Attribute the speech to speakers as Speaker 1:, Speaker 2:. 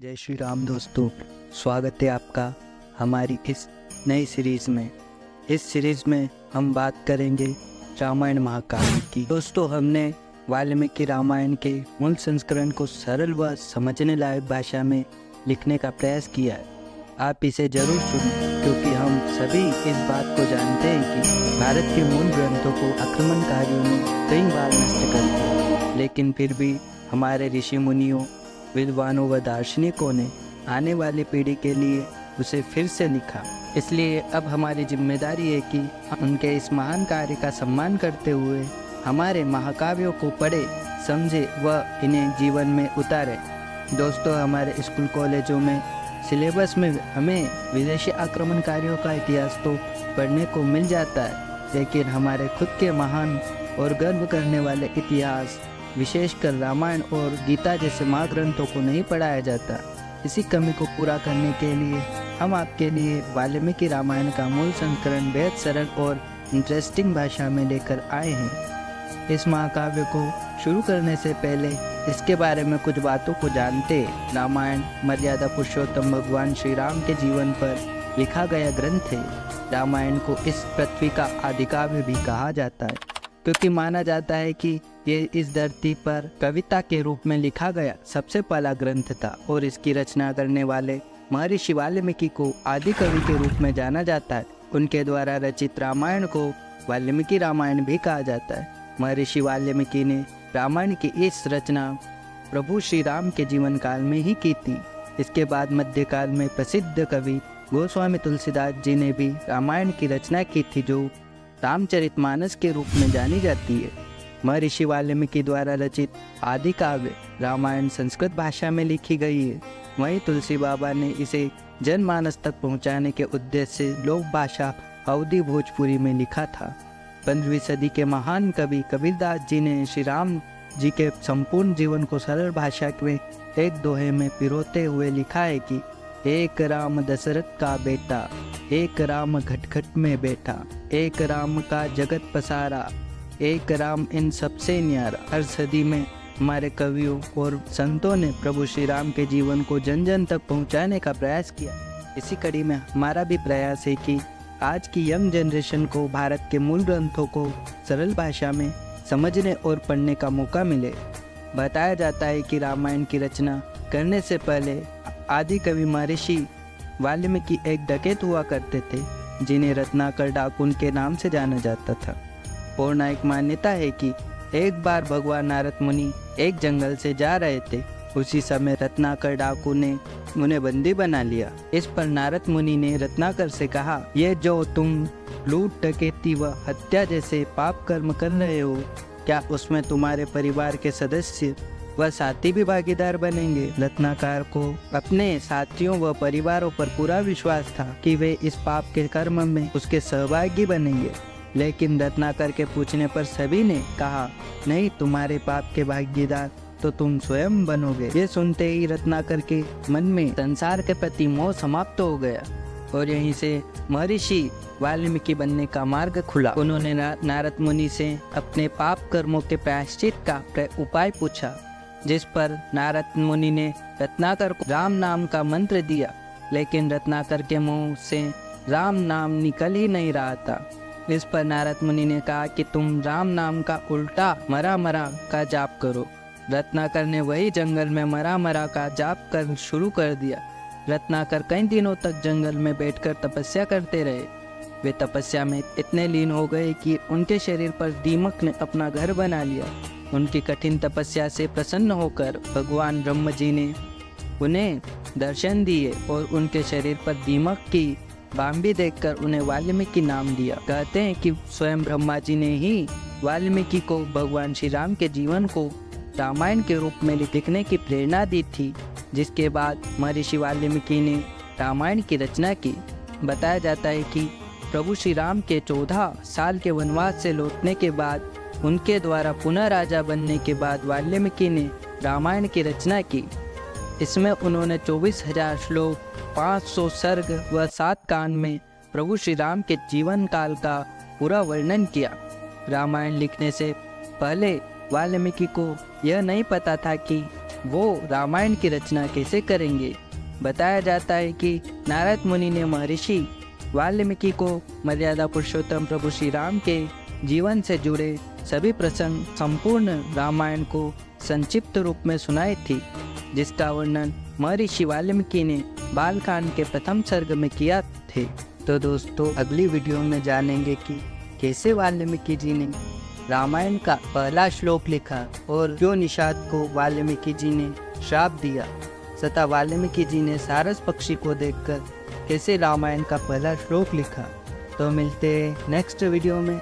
Speaker 1: जय श्री राम दोस्तों, स्वागत है आपका हमारी इस नई सीरीज़ में। इस सीरीज़ में हम बात करेंगे रामायण महाकाव्य की। दोस्तों, हमने वाल्मीकि रामायण के मूल संस्करण को सरल व समझने लायक भाषा में लिखने का प्रयास किया है। आप इसे जरूर सुनें, क्योंकि हम सभी इस बात को जानते हैं कि भारत के मूल ग्रंथों को आक्रमणकारियों ने कई बार नष्ट कर दिया, लेकिन फिर भी हमारे ऋषि मुनियों, विद्वानों व दार्शनिकों ने आने वाली पीढ़ी के लिए उसे फिर से लिखा। इसलिए अब हमारी जिम्मेदारी है कि उनके इस महान कार्य का सम्मान करते हुए हमारे महाकाव्यों को पढ़े, समझे व इन्हें जीवन में उतारे। दोस्तों, हमारे स्कूल कॉलेजों में सिलेबस में हमें विदेशी आक्रमणकारियों का इतिहास तो पढ़ने को मिल जाता है, लेकिन हमारे खुद के महान और गर्व करने वाले इतिहास, विशेषकर रामायण और गीता जैसे महाग्रंथों को नहीं पढ़ाया जाता। इसी कमी को पूरा करने के लिए हम आपके लिए वाल्मीकि रामायण का मूल संस्करण बेहद सरल और इंटरेस्टिंग भाषा में लेकर आए हैं। इस महाकाव्य को शुरू करने से पहले इसके बारे में कुछ बातों को जानते हैं। रामायण मर्यादा पुरुषोत्तम भगवान श्री राम के जीवन पर लिखा गया ग्रंथ है। रामायण को इस पृथ्वी का आदिकाव्य भी कहा जाता है, क्योंकि माना जाता है कि ये इस धरती पर कविता के रूप में लिखा गया सबसे पहला ग्रंथ था और इसकी रचना करने वाले महर्षि वाल्मीकि को आदि कवि के रूप में जाना जाता है। उनके द्वारा रचित रामायण को वाल्मीकि रामायण भी कहा जाता है। महर्षि वाल्मीकि ने रामायण की इस रचना प्रभु श्री राम के जीवन काल में ही की थी। इसके बाद मध्यकाल में प्रसिद्ध कवि गोस्वामी तुलसीदास जी ने भी रामायण की रचना की थी, जो रामचरितमानस के रूप में जानी जाती है। महर्षि वाल्मीकि द्वारा रचित आदि काव्य रामायण संस्कृत भाषा में लिखी गई है। वहीं तुलसी बाबा ने इसे जनमानस तक पहुंचाने के उद्देश्य से लोक भाषा अवधी भोजपुरी में लिखा था। 15वीं सदी के महान कवि कबीरदास जी ने श्री राम जी के संपूर्ण जीवन को सरल भाषा में एक दोहे में पिरोते हुए लिखा है कि एक राम दशरथ का बेटा, एक राम घट में बैठा, एक राम का जगत पसारा, एक राम इन सबसे न्यारा। हर सदी में हमारे कवियों और संतों ने प्रभु श्री राम के जीवन को जन जन तक पहुंचाने का प्रयास किया। इसी कड़ी में हमारा भी प्रयास है कि आज की यंग जनरेशन को भारत के मूल ग्रंथों को सरल भाषा में समझने और पढ़ने का मौका मिले। बताया जाता है कि रामायण की रचना करने से पहले आदि कवि महर्षि वाल्मीकि एक डकैत हुआ करते थे, जिन्हें रत्नाकर डाकुन के नाम से जाना जाता था। पौराणिक मान्यता है कि एक बार भगवान नारद मुनि एक जंगल से जा रहे थे। उसी समय रत्नाकर डाकू ने उन्हें बंदी बना लिया। इस पर नारद मुनि ने रत्नाकर से कहा, ये जो तुम लूट, डकैती व हत्या जैसे पाप कर्म कर रहे हो, क्या उसमें तुम्हारे परिवार के सदस्य व साथी भी भागीदार बनेंगे? रत्नाकर को अपने साथियों व परिवारों पर पूरा विश्वास था कि वे इस पाप के कर्म में उसके सहभागी बनेंगे, लेकिन रत्नाकर के पूछने पर सभी ने कहा, नहीं, तुम्हारे पाप के भागीदार तो तुम स्वयं बनोगे। ये सुनते ही रत्नाकर के मन में संसार के प्रति मोह समाप्त हो गया और यहीं से महर्षि वाल्मीकि बनने का मार्ग खुला। उन्होंने नारद मुनि से अपने पाप कर्मों के प्रायश्चित का उपाय पूछा, जिस पर नारद मुनि ने रत्नाकर को राम नाम का मंत्र दिया, लेकिन रत्नाकर के मुंह से राम नाम निकल ही नहीं रहा था। इस पर नारद मुनि ने कहा कि तुम राम नाम का उल्टा मरा मरा का जाप करो। रत्नाकर ने वही जंगल में मरा मरा का जाप कर शुरू कर दिया। रत्नाकर कई दिनों तक जंगल में बैठकर तपस्या करते रहे। वे तपस्या में इतने लीन हो गए कि उनके शरीर पर दीमक ने अपना घर बना लिया। उनकी कठिन तपस्या से प्रसन्न होकर भगवान ब्रह्म जी ने उन्हें दर्शन दिए और उनके शरीर पर दीमक की बांबी देखकर उन्हें वाल्मीकि नाम दिया। कहते हैं कि स्वयं ब्रह्मा जी ने ही वाल्मीकि को भगवान श्री राम के जीवन को रामायण के रूप में लिखने की प्रेरणा दी थी, जिसके बाद महर्षि वाल्मीकि ने रामायण की रचना की। बताया जाता है कि प्रभु श्री राम के 14 साल के वनवास से लौटने के बाद उनके द्वारा पुनः राजा बनने के बाद वाल्मीकि ने रामायण की रचना की। इसमें उन्होंने 24,000 श्लोक, 500 सर्ग व 7 कांड में प्रभु श्री राम के जीवन काल का पूरा वर्णन किया। रामायण लिखने से पहले वाल्मीकि को यह नहीं पता था कि वो रामायण की रचना कैसे करेंगे। बताया जाता है कि नारद मुनि ने महर्षि वाल्मीकि को मर्यादा पुरुषोत्तम प्रभु श्री राम के जीवन से जुड़े सभी प्रसंग संपूर्ण रामायण को संक्षिप्त रूप में सुनाई थी, जिसका वर्णन महर्षि वाल्मीकि ने बालकांड के प्रथम सर्ग में किया थे। तो दोस्तों, अगली वीडियो में जानेंगे कि कैसे वाल्मीकि जी ने रामायण का पहला श्लोक लिखा और क्यों निषाद को वाल्मीकि जी ने श्राप दिया, तथा वाल्मीकि जी ने सारस पक्षी को देखकर कैसे रामायण का पहला श्लोक लिखा। तो मिलते हैं नेक्स्ट वीडियो में।